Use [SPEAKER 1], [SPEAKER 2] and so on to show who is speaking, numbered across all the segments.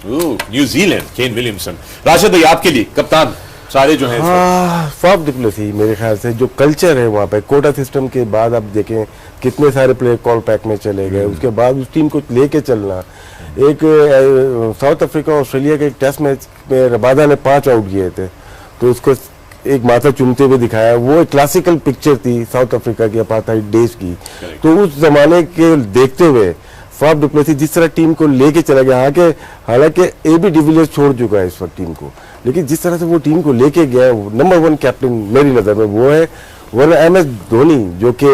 [SPEAKER 1] New Zealand, Kane Williamson. Rashid भाई आपके लिए कप्तान सारे जो हैं
[SPEAKER 2] फाफ डिप्लोसी, मेरे ख्याल से जो कल्चर है वहाँ पे कोटा सिस्टम के बाद आप देखें कितने सारे प्लेयर कॉल पैक में चले गए, उसके बाद उस टीम को लेके चलना। एक साउथ अफ्रीका ऑस्ट्रेलिया के एक टेस्ट मैच में रबादा ने 5 आउट किए थे, तो उसको एक माथा चूमते हुए दिखाया। वो एक क्लासिकल पिक्चर थी साउथ अफ्रीका की अपार्थाइड डेज की। तो उस जमाने के देखते हुए फाफ डिप्लोसी जिस तरह टीम को लेके चला गया, हालांकि AB डिविलियर्स छोड़ चुका है इस वक्त टीम को, लेकिन जिस तरह से वो टीम को लेके गया, नंबर 1 कैप्टन मेरी नज़र में वो है। वरना MS धोनी, जो कि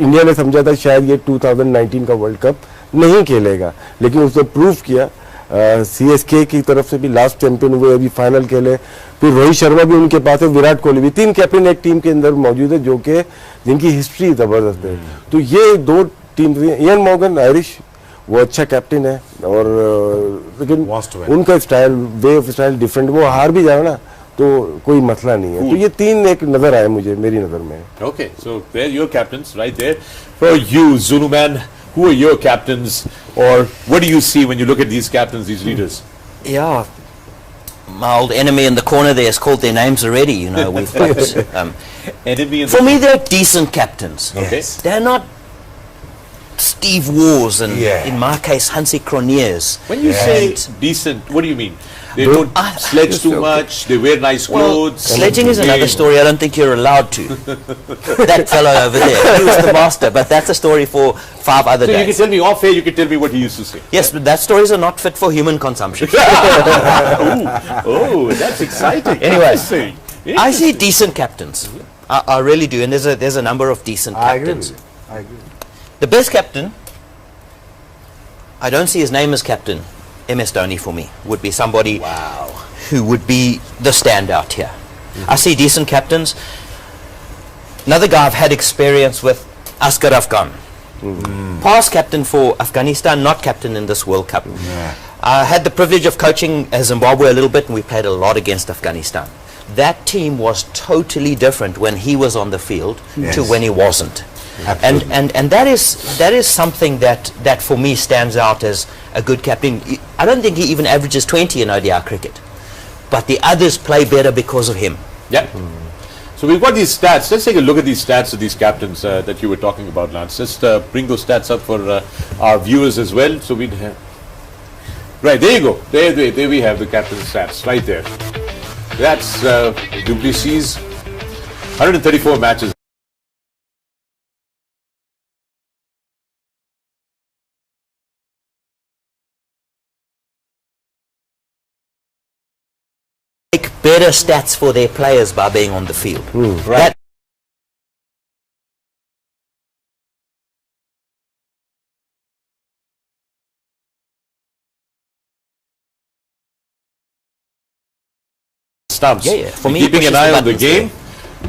[SPEAKER 2] इंडिया ने समझा था शायद ये 2019 का वर्ल्ड कप नहीं खेलेगा, लेकिन उसने प्रूव किया। CSK की तरफ से भी लास्ट चैंपियन हुए, अभी फाइनल खेले। फिर रोहित शर्मा भी उनके पास है, विराट कोहली भी, 3 कैप्टन एक टीम के अंदर मौजूद है जो कि जिनकी हिस्ट्री जबरदस्त है। तो ये 2 टीम, इयन मॉर्गन आयरिश, वो अच्छा कैप्टन है, और लेकिन उनका style, way of style different, वो हार भी जाए ना तो कोई मसला नहीं है। तो ये 3 एक नजर आए मुझे, मेरी नजर में।
[SPEAKER 1] Okay, so there your captains right there for you Zulu man. Who are your captains, or what do you see when you look at these captains, these leaders?
[SPEAKER 3] Yeah, my old enemy in the corner there has called their names already. You know, we've got
[SPEAKER 1] enemy.
[SPEAKER 3] For me, they're decent captains.
[SPEAKER 1] Okay,
[SPEAKER 3] they're not Steve Wars and in my case Hansi Cronjes.
[SPEAKER 1] When you say decent, what do you mean? They don't sledge too much, they wear nice clothes.
[SPEAKER 3] Sledging is another story. I don't think you're allowed to. That fellow over there, he was the master, but that's a story for 5 other days.
[SPEAKER 1] So you can tell me off air, you can tell me what he used to say.
[SPEAKER 3] Yes, but that stories are not fit for human consumption.
[SPEAKER 1] Oh, that's exciting.
[SPEAKER 3] Anyway, I see decent captains. I really do, and there's a number of decent captains.
[SPEAKER 2] I agree.
[SPEAKER 3] The best captain, I don't see his name as captain. MS Dhoni for me would be somebody who would be the standout here. I see decent captains. Another guy I've had experience with, Ashraf Khan. Past captain for Afghanistan, not captain in this World Cup. I had the privilege of coaching Zimbabwe a little bit, and we played a lot against Afghanistan. That team was totally different when he was on the field to when he wasn't. And that is something that for me stands out as a good captain. I don't think he even averages 20 in ODI cricket, but the others play better because of him.
[SPEAKER 1] Yeah. So we've got these stats. Let's take a look at these stats of these captains that you were talking about, Lance. Just bring those stats up for our viewers as well. So we'd have right there. You go. There we have the captain's stats right there. That's Duplessis, 134 matches.
[SPEAKER 3] Better stats for their players by being on the field.
[SPEAKER 1] Right. Stumps.
[SPEAKER 3] Yeah. For me,
[SPEAKER 1] keeping an eye on the game.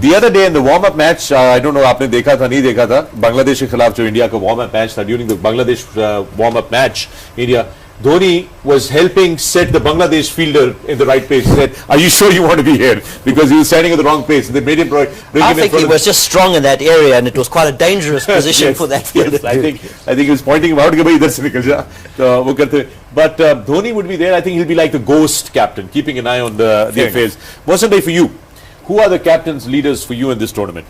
[SPEAKER 1] The other day in the warm-up match, I don't know आपने देखा था नहीं देखा था, बांग्लादेश के खिलाफ जो India का warm-up match था, during the Bangladesh warm-up match, India, Dhoni was helping set the Bangladesh fielder in the right place. He said, "Are you sure you want to be here?" Because he was standing in the wrong place. They made him bring
[SPEAKER 3] I
[SPEAKER 1] him in
[SPEAKER 3] think
[SPEAKER 1] front
[SPEAKER 3] he was just strong in that area, and it was quite a dangerous position for that fielder.
[SPEAKER 1] Yes, I think he was pointing him out. कि भाई इधर से निकल जा. तो वो करते. But Dhoni would be there. I think he'll be like the ghost captain, keeping an eye on the affairs. Mohsen bhai, for you, who are the captains, leaders for you in this tournament?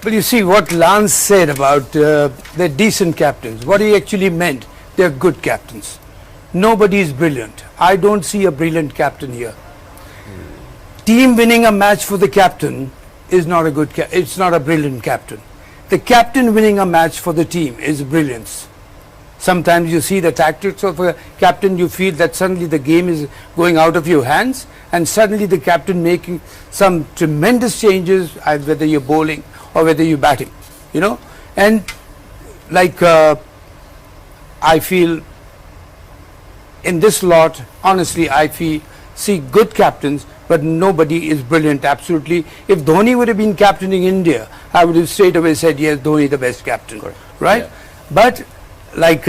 [SPEAKER 4] Well, you see what Lance said about they're decent captains. What he actually meant, they're good captains. Nobody is brilliant. I don't see a brilliant captain here. Team winning a match for the captain is not a good it's not a brilliant captain. The captain winning a match for the team is brilliance. Sometimes you see the tactics of a captain, you feel that suddenly the game is going out of your hands, and suddenly the captain making some tremendous changes, whether you're bowling or whether you're batting, you know. And like I feel in this lot, honestly, I see good captains, but nobody is brilliant, absolutely. If Dhoni would have been captaining India, I would have straight away said, yes, Dhoni the best captain, right? Yeah. But like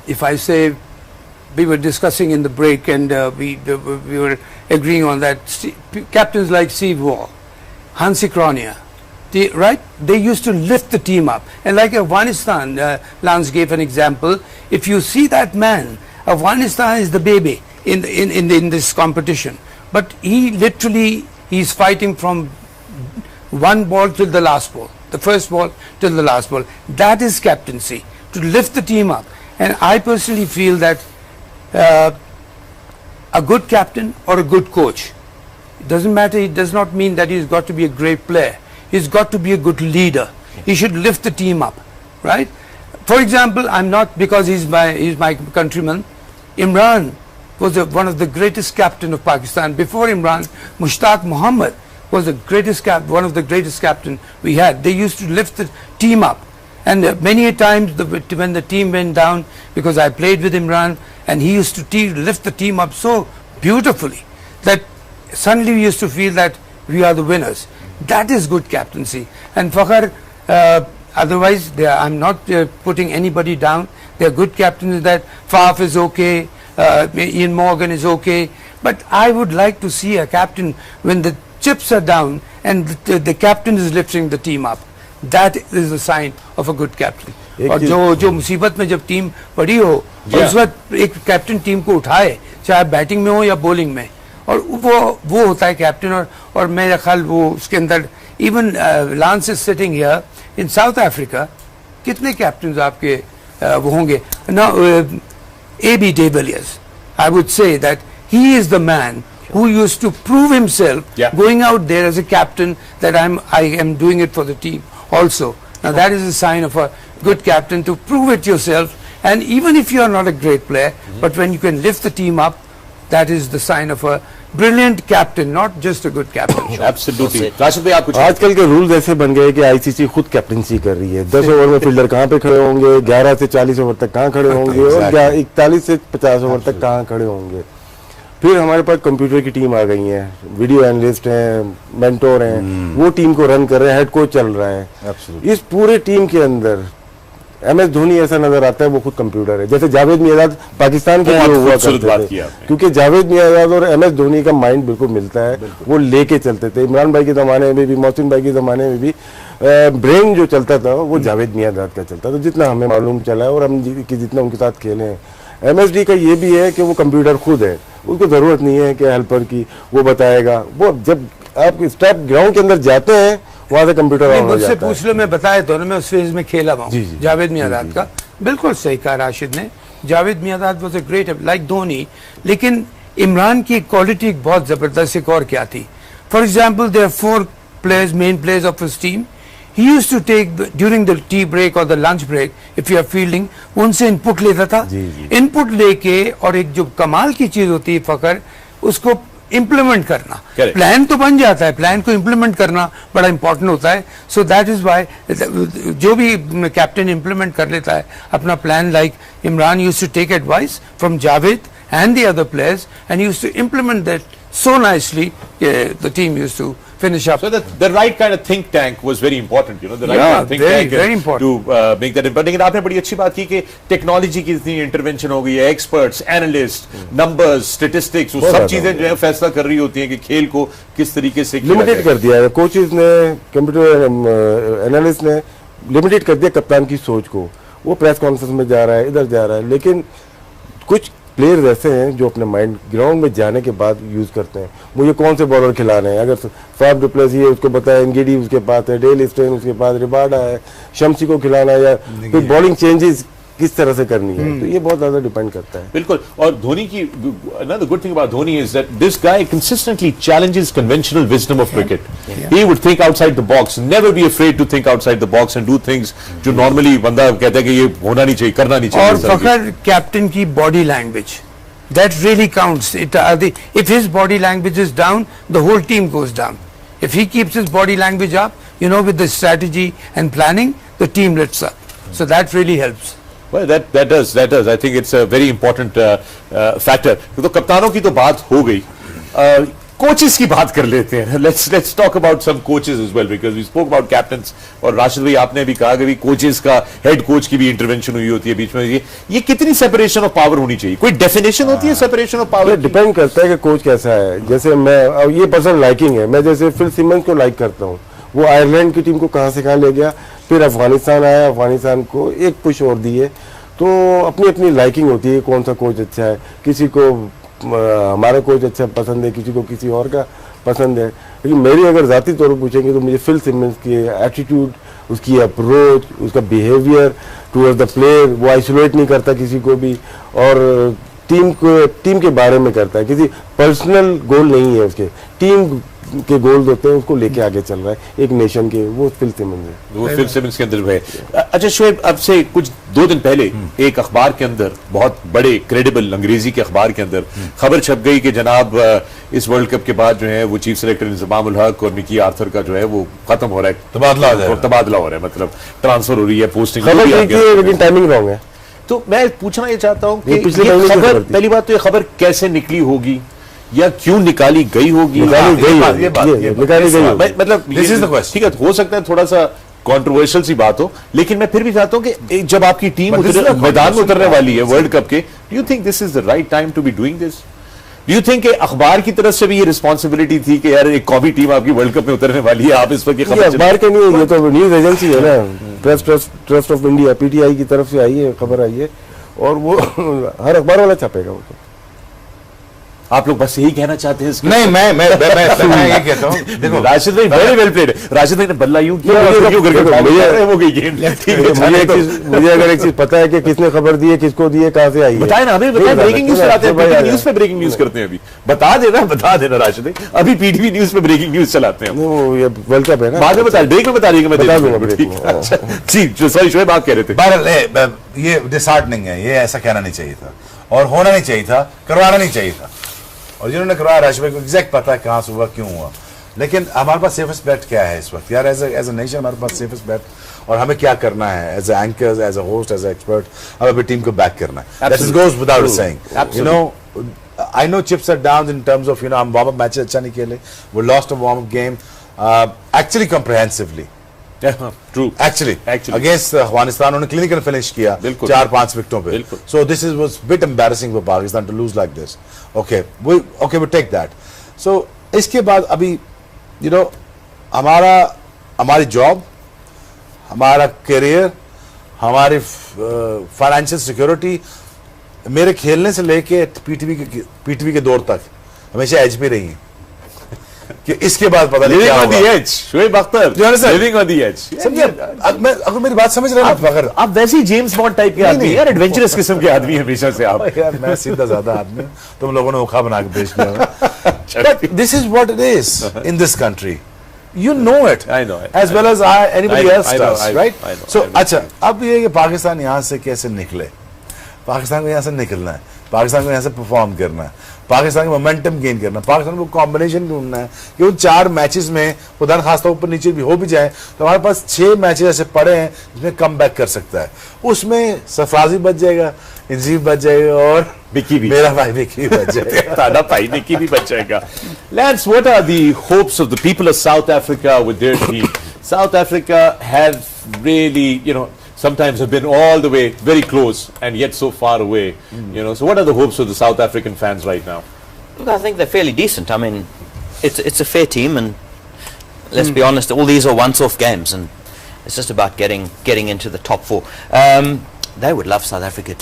[SPEAKER 4] if I say, we were discussing in the break, and we were agreeing on that, captains like Steve Wall, Hansi Cronje, right? They used to lift the team up. And like Afghanistan, Lance gave an example. If you see that man, Afghanistan is the baby in this competition, but he's fighting from one ball till the last ball, the first ball till the last ball. That is captaincy, to lift the team up. And I personally feel that a good captain or a good coach, it doesn't matter, it does not mean that he's got to be a great player. He's got to be a good leader. He should lift the team up, right? For example, I'm not, because he's my countryman, Imran was one of the greatest captain of Pakistan. Before Imran, Mushtaq Muhammad was one of the greatest captain we had. They used to lift the team up. And many a times when the team went down, because I played with Imran, and he used to lift the team up so beautifully that suddenly we used to feel that we are the winners. That is good captaincy. And Fakhar, otherwise I'm not putting anybody down. They are good captains. That Faf is okay, Ian Morgan is okay, but I would like to see a captain when the chips are down and the captain is lifting the team up. That is a sign of a good captain. और जो मुसीबत में जब team पड़ी हो, और उस वक्त एक कैप्टन टीम को उठाए, चाहे बैटिंग में हो या बॉलिंग में, और वो होता है कैप्टन. और मेरा ख्याल वो उसके अंदर, even lance is sitting here in south Africa, कितने कैप्टन्स आपके वो होंगे ना. A.B. de Villiers, I would say that he is the man who used to prove himself going out there as a captain, that I am doing it for the team also. Now that is a sign of a good captain, to prove it yourself. And even if you are not a great player, but when you can lift the team up, that is the sign of a brilliant captain, not just a good captain.
[SPEAKER 1] Absolutely. Rashid भाई, आप कुछ
[SPEAKER 2] आजकल के rules ऐसे बन गए कि ICC खुद कैप्टनसी कर रही है. 10 ओवर में फील्डर कहाँ पे खड़े होंगे, 11 से 40 ओवर तक कहाँ खड़े होंगे, और 41 से 50 ओवर तक कहाँ खड़े होंगे. फिर हमारे पास कंप्यूटर की टीम आ गई है, वीडियो एनालिस्ट हैं, मेंटोर हैं, वो टीम को रन कर रहे हैं, हेड कोच चल रहा है. इस पूरे टीम के अंदर MS धोनी ऐसा नजर आता है वो खुद कंप्यूटर है. जैसे जावेद मियादाद पाकिस्तान के लिए हुआ करते थे, क्योंकि जावेद मियादाद और MS धोनी का माइंड बिल्कुल मिलता है, वो लेके चलते थे. इमरान भाई के जमाने में भी, मोहसिन भाई के जमाने में भी ब्रेन जो चलता था वो जावेद मियादाद का चलता था, जितना हमें मालूम चला है और हम जितना उनके साथ खेले हैं. MSD का ये भी है कि वो कंप्यूटर खुद है, उसको जरूरत नहीं है कि हेल्पर की, वो बताएगा. वो जब आप स्टेप ग्राउंड के अंदर जाते हैं वहां से कंप्यूटर ऑन हो जाता है.
[SPEAKER 4] पूछ लो, मैं बताया तो, मैं उस फेज में खेला हूँ जावेद मियादाद का. बिल्कुल सही कहा राशिद ने. Javed my dad was a great, like Dhoni. लेकिन इमरान की क्वालिटी बहुत जबरदस्त एक और क्या थी. For example, there are 4 players, main players of his team. He used to take during the tea break or the lunch break, if you are fielding, उनसे input लेता था. इनपुट लेके, और एक जो कमाल की चीज होती है फकर, उसको इम्प्लीमेंट करना. प्लान तो बन जाता है, प्लान को इम्प्लीमेंट करना बड़ा इंपॉर्टेंट होता है. सो दैट इज वाई जो भी कैप्टन इम्प्लीमेंट कर लेता है अपना plan, like Imran used to take advice from Javed and the other players, and used to implement that so nicely. The team used to finish up.
[SPEAKER 1] So the right kind of think tank was very important, you know, the right kind of think tank
[SPEAKER 4] very important
[SPEAKER 1] to make that important. लेकिन आपने बड़ी अच्छी बात की कि technology की इतनी intervention हो गई है, एक्सपर्ट्स, एनालिस्ट, नंबर्स, स्टैटिस्टिक्स, वो सब चीजें जो है फैसला कर रही होती हैं कि खेल को किस तरीके से
[SPEAKER 2] लिमिटेड कर दिया है. कोचेस ने, कंप्यूटर एनालिस्ट ने लिमिटेड कर दिया कप्तान की सोच को. वो प्रेस कॉन्फ्रेंस में जा रहा है, इधर जा रहा है, लेकिन कुछ प्लेयर्स ऐसे हैं जो अपने माइंड ग्राउंड में जाने के बाद यूज करते हैं. मुझे कौन से बॉलर खिलाने हैं, अगर फाफ डुप्लेसी है उसको बताया, एनगीडी उसके पास है, डेल स्टेन उसके पास, रिबाडा है, शम्सी को खिलाना है, या फिर बॉलिंग चेंजेस किस तरह से करनी है. तो ये बहुत ज्यादा डिपेंड करता है.
[SPEAKER 1] बिल्कुल. और धोनी की another good thing about Dhoni is that this guy consistently challenges conventional wisdom of cricket. He would think outside the box, never be afraid to think outside the box and do things जो normally बंदा कहता है कि ये होना नहीं चाहिए, करना नहीं चाहिए.
[SPEAKER 4] और फखर कैप्टन की body language, that really counts. If his body language is down, the whole team goes down. If he keeps his body language up, you know, with the strategy and planning, the team lifts up. So that really helps.
[SPEAKER 1] Well, that does. I think it's a very important factor. तो कप्तानों की तो बात हो गई, coaches की बात कर लेते हैं. Let's talk about some coaches as well, because we spoke about captains. और राशिद भाई आपने भी कहा कि कोचेस का, हेड कोच की भी इंटरवेंशन हुई होती है बीच में. ये कितनी सेपरेशन ऑफ पावर होनी चाहिए? कोई डेफिनेशन होती है सेपरेशन ऑफ पावर?
[SPEAKER 2] डिपेंड करता है कि कोच कैसा है. जैसे मैं, अब ये पर्सनल लाइकिंग है, मैं जैसे फिल सिमंस को लाइक करता हूँ. वो आयरलैंड की टीम को कहाँ से कहाँ ले गया, फिर अफगानिस्तान आया, अफगानिस्तान को एक पुश और दी है, तो अपनी अपनी लाइकिंग होती है, कौन सा कोच अच्छा है, किसी को हमारा कोच अच्छा पसंद है, किसी को किसी और का पसंद है। लेकिन मेरी अगर ज़ाती तौर पर पूछेंगे तो मुझे फिल सिमंस की एटीट्यूड, उसकी अप्रोच, उसका बिहेवियर टूवर्ड्स द प्लेयर, वो आइसोलेट नहीं करता किसी को भी, और टीम के बारे में करता है, किसी पर्सनल गोल नहीं है उसके, टीम के गोल्स होते हैं, उसको लेके आगे चल रहा है एक नेशन के, वो फिल सिमंस है।
[SPEAKER 1] वो फिल सिमंस के अंदर है। अच्छा शोएब, अब से कुछ 2 दिन पहले एक अखबार के अंदर, बहुत बड़े क्रेडिबल अंग्रेजी के अखबार के अंदर खबर छप गई कि जनाब इस वर्ल्ड कप के बाद जो है वो चीफ सेलेक्टर इंजमाम उल हक और मिकी आर्थर का जो है वो खत्म हो रहा है, तबादला हो रहा है, मतलब ट्रांसफर हो रही है, पोस्टिंग
[SPEAKER 2] खबर ठीक है लेकिन टाइमिंग रॉन्ग है।
[SPEAKER 1] तो मैं पूछना ये चाहता हूँ कि
[SPEAKER 2] पिछले
[SPEAKER 1] ये
[SPEAKER 2] महीने की
[SPEAKER 1] खबर,
[SPEAKER 2] खबर थी।
[SPEAKER 1] पहली बात तो ये खबर कैसे निकली होगी या क्यों निकाली गई होगी?
[SPEAKER 2] निकाली गई
[SPEAKER 1] मतलब ठीक है, हो सकता है थोड़ा सा कंट्रोवर्शियल सी बात हो, लेकिन मैं फिर भी चाहता हूँ कि जब आपकी टीम मैदान में उतरने वाली है वर्ल्ड कप के, do you think this is the right time to be doing this? Do you think अखबार की तरफ से भी ये रिस्पॉन्सिबिलिटी थी कि यार एक कौमी टीम आपकी वर्ल्ड कप में उतरने वाली है, आप इस पर
[SPEAKER 2] अखबार के नहीं, ये तो न्यूज एजेंसी है ना, ट्रस्ट ऑफ इंडिया, पीटीआई की तरफ से आई है, खबर आई है, और वो हर अखबार वाला छापेगा वो तो।
[SPEAKER 1] आप लोग बस यही कहना चाहते हैं?
[SPEAKER 5] नहीं, मैं ये कहता हूँ, देखो
[SPEAKER 1] राशिद भाई वेरी वेल प्लेड, राशिद भाई ने बल्ला यूं किया, वो गई गेम।
[SPEAKER 2] मुझे अगर एक चीज पता है कि किसने खबर दी है, किसको दी है, कहां से आई है,
[SPEAKER 1] बताए ना, अभी बताए, ब्रेकिंग न्यूज चलाते हैं, न्यूज पे ब्रेकिंग न्यूज करते हैं, अभी बता देना राशिद भाई, अभी पीटीवी न्यूज पे ब्रेकिंग न्यूज चलाते हैं।
[SPEAKER 2] वो ये वर्ल्ड कप है ना,
[SPEAKER 1] बाद में बता, ब्रेक में बता देंगे, मैं
[SPEAKER 2] बता दूंगा ब्रेक में।
[SPEAKER 1] जी सॉरी शोएब, आप कह रहे थे।
[SPEAKER 5] बहरहाल ये डिसहार्टनिंग है, ये ऐसा कहना नहीं चाहिए था और होना नहीं चाहिए था, करवाना नहीं चाहिए था, और जिन्होंने करवाया राशिद भाई को एग्जैक्ट पता है कहाँ से हुआ, क्यों हुआ। लेकिन हमारे पास सेफेस्ट बेट क्या है इस वक्त यार, एज अ नेशन हमारे पास सेफेस्ट बेट, और हमें क्या करना है as anchors, as a host, as a expert, हमें अपनी टीम को बैक करना है। That goes without saying, you know, I know chips are down in terms of, you know, हम warm up matches अच्छा नहीं खेले, we lost a warm up game actually comprehensively,
[SPEAKER 1] true,
[SPEAKER 5] actually against Afghanistan उन्होंने clinical finish किया 4-5 विकेटों पे, so this was bit embarrassing for Pakistan to lose like this. Okay, we take that. So इसके बाद अभी you know हमारी job, हमारा career, हमारी financial security मेरे खेलने से लेके पीटीवी के दौर तक हमेशा एज पे रही है कि इसके बाद पता नहीं क्या होगा।
[SPEAKER 1] Shoaib Akhtar living on the edge.
[SPEAKER 5] समझिए, अगर मेरी बात समझ रहे हैं
[SPEAKER 1] अगर आप वैसे ही जेम्स बॉन्ड टाइप के आदमी यार, एडवेंचरस किस्म के आदमी हमेशा से आप।
[SPEAKER 5] यार मैं सीधा साधा आदमी हूं, तुम लोगों ने ओखा बना के पेश किया। But this is what it is in this country. You know it.
[SPEAKER 1] I know it.
[SPEAKER 5] As well as anybody else does, right? So अच्छा, अब ये पाकिस्तान यहाँ से कैसे निकले, पाकिस्तान को यहाँ से निकलना है, पाकिस्तान को यहाँ से परफॉर्म करना है, पाकिस्तान का मोमेंटम गेन करना है, पाकिस्तान को कॉम्बिनेशन ढूंढना है कि उन 4 मैचेस में खुदा न खास्ता ऊपर नीचे भी हो भी जाए तो हमारे पास 6 मैचेस ऐसे पड़े हैं जिसमें कम बैक कर सकता है। उसमें सरफराजी बच जाएगा, इंजीफ बच जाएगा, और
[SPEAKER 1] विकी भी,
[SPEAKER 5] मेरा भाई विकी बच जाएगा,
[SPEAKER 1] ताड़ा भाई विकी भी बच जाएगा। Lance, what are the hopes of the people of South Africa with their team? South Africa have really, you know, sometimes have been all the way very close and yet so far away, you know, so what are the hopes of the South African fans right now?
[SPEAKER 3] Look, I think they're fairly decent. I mean, it's a fair team, and let's be honest, all these are once-off games, and it's just about getting into the top 4. They would love South Africa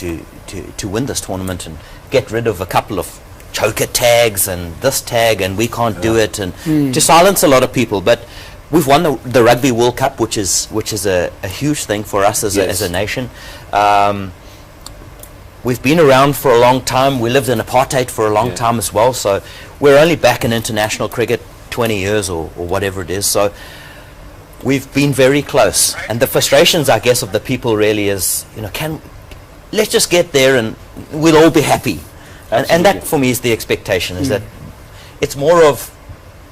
[SPEAKER 3] to win this tournament and get rid of a couple of choker tags and this tag and we can't do it, and to silence a lot of people. But we've won the Rugby World Cup, which is a huge thing for us as a nation. We've been around for a long time. We lived in apartheid for a long time as well, so we're only back in international cricket 20 years or whatever it is. So we've been very close, and the frustrations, I guess, of the people really is, you know, let's just get there and we'll all be happy. And that for me is the expectation, is that it's more of,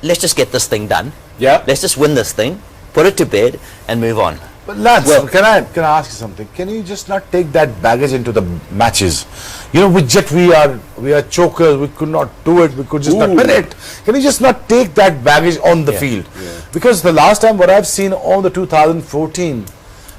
[SPEAKER 3] let's just get this thing done.
[SPEAKER 1] Yeah.
[SPEAKER 3] Let's just win this thing, put it to bed, and move on.
[SPEAKER 5] But Lance, can I ask you something? Can you just not take that baggage into the matches? You know, we are chokers. We could not do it. We could just not win it. Can you just not take that baggage on the field? Yeah. Because the last time what I've seen on the 2014,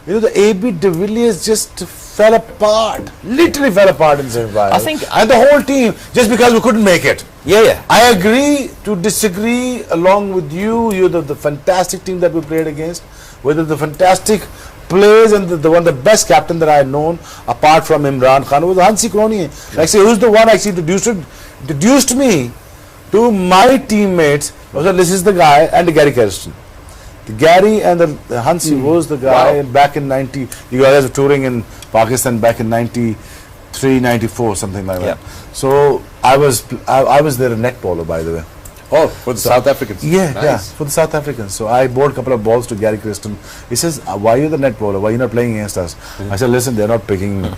[SPEAKER 5] you know, the AB de Villiers just fell apart. Literally fell apart in semi-finals. And the whole team, just because we couldn't make it.
[SPEAKER 3] Yeah.
[SPEAKER 5] I agree to disagree along with you. You're the fantastic team that we played against. Whether the fantastic plays and the one of the best captain that I had known apart from Imran Khan was Hansi Crony. Like say, who's the one actually introduced me to my teammates. I said, this is the guy, and Gary Kirsten. The Gary and the Hansi was the guy back in 90. You guys were touring in Pakistan back in 93, 94, something like that. So I was there a net bowler, by the way.
[SPEAKER 1] Oh, for the South Africans.
[SPEAKER 5] Yeah,
[SPEAKER 1] Nice.
[SPEAKER 5] yeah, for the South Africans. So I bowled a couple of balls to Gary Kirsten. He says, why are you the net bowler? Why are you not playing against us? I said, listen, they're not picking me.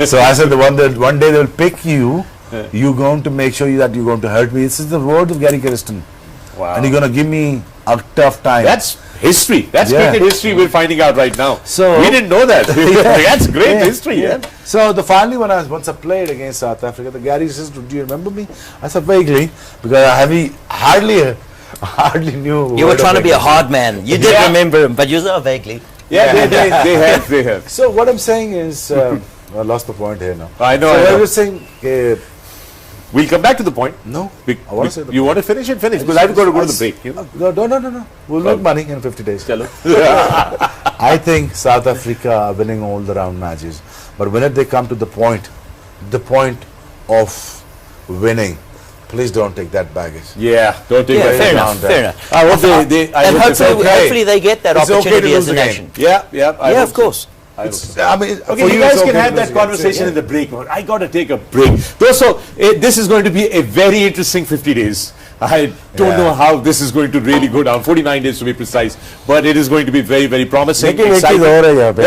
[SPEAKER 5] So I said, one day they'll pick you. You're going to make sure that you're going to hurt me. This is the word of Gary Kirsten.
[SPEAKER 1] Wow.
[SPEAKER 5] And you're going to give me a tough time.
[SPEAKER 1] That's history. That's cricket history we're finding out right now.
[SPEAKER 5] So
[SPEAKER 1] we didn't know that. That's great history. Yeah.
[SPEAKER 5] So finally, once I played against South Africa, the Gary says, "Do you remember me?" I said, "Vaguely," because I hardly knew.
[SPEAKER 3] You were trying to be a hard man. You did remember him, but you saw vaguely.
[SPEAKER 1] Yeah, they have.
[SPEAKER 5] So what I'm saying is, I lost the point here now.
[SPEAKER 1] I know.
[SPEAKER 5] So I was saying,
[SPEAKER 1] we'll come back to the point.
[SPEAKER 5] no, I want to say the
[SPEAKER 1] You want to finish it? Finish. Because I've got to go to the break. You know?
[SPEAKER 5] No. We'll make money in 50 days.
[SPEAKER 1] Chalo.
[SPEAKER 5] I think South Africa are winning all the round matches, but whenever they come to the point of winning, please don't take that baggage.
[SPEAKER 1] Yeah, don't take that
[SPEAKER 3] Fair
[SPEAKER 1] down.
[SPEAKER 3] enough. Fair enough.
[SPEAKER 1] I hope
[SPEAKER 3] And hopefully they get that
[SPEAKER 5] It's okay
[SPEAKER 3] opportunity
[SPEAKER 5] to
[SPEAKER 3] as
[SPEAKER 5] lose
[SPEAKER 3] a
[SPEAKER 5] again.
[SPEAKER 3] nation.
[SPEAKER 1] Yeah. I
[SPEAKER 3] Yeah,
[SPEAKER 1] hope
[SPEAKER 3] of course.
[SPEAKER 1] I hope so.
[SPEAKER 5] I mean,
[SPEAKER 1] Okay,
[SPEAKER 5] for
[SPEAKER 1] you guys
[SPEAKER 5] it's
[SPEAKER 1] can
[SPEAKER 5] okay
[SPEAKER 1] have
[SPEAKER 5] to
[SPEAKER 1] that
[SPEAKER 5] lose again.
[SPEAKER 1] conversation in the break. I got to take a break. Dosto, this is going to be a very interesting 50 days. I don't know how this is going to really go down. 49 days to be precise, but it is going to be very, very promising.
[SPEAKER 2] लेकिन एक चीज और है यहाँ पे।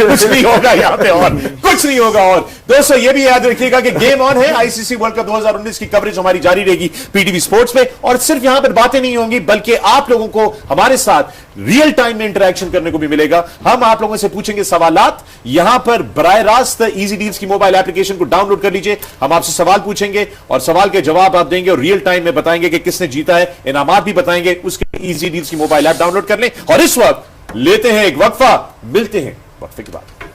[SPEAKER 1] कुछ नहीं होगा यहाँ पे और कुछ नहीं होगा और दोस्तों ये भी याद रखिएगा कि गेम ऑन है आईसीसी वर्ल्ड कप 2019 की कवरेज हमारी जारी रहेगी पीटीवी स्पोर्ट्स पे और सिर्फ यहाँ पर बातें नहीं होंगी बल्कि आप लोगों को हमारे साथ रियल टाइम में इंटरेक्शन करने को भी मिलेगा हम आप लोगों से पूछेंगे सवालात यहां पर बराह रास्त इजी डील्स की मोबाइल एप्लीकेशन को डाउनलोड कर लीजिए हम आपसे सवाल पूछेंगे और सवाल के जवाब आप देंगे और रियल टाइम में बताएंगे कि किसने जीता है इनामात भी बताएंगे उसके इजी डील्स की मोबाइल ऐप डाउनलोड कर लें और इस वक्त लेते हैं एक वक्फा मिलते हैं वक्फे के बाद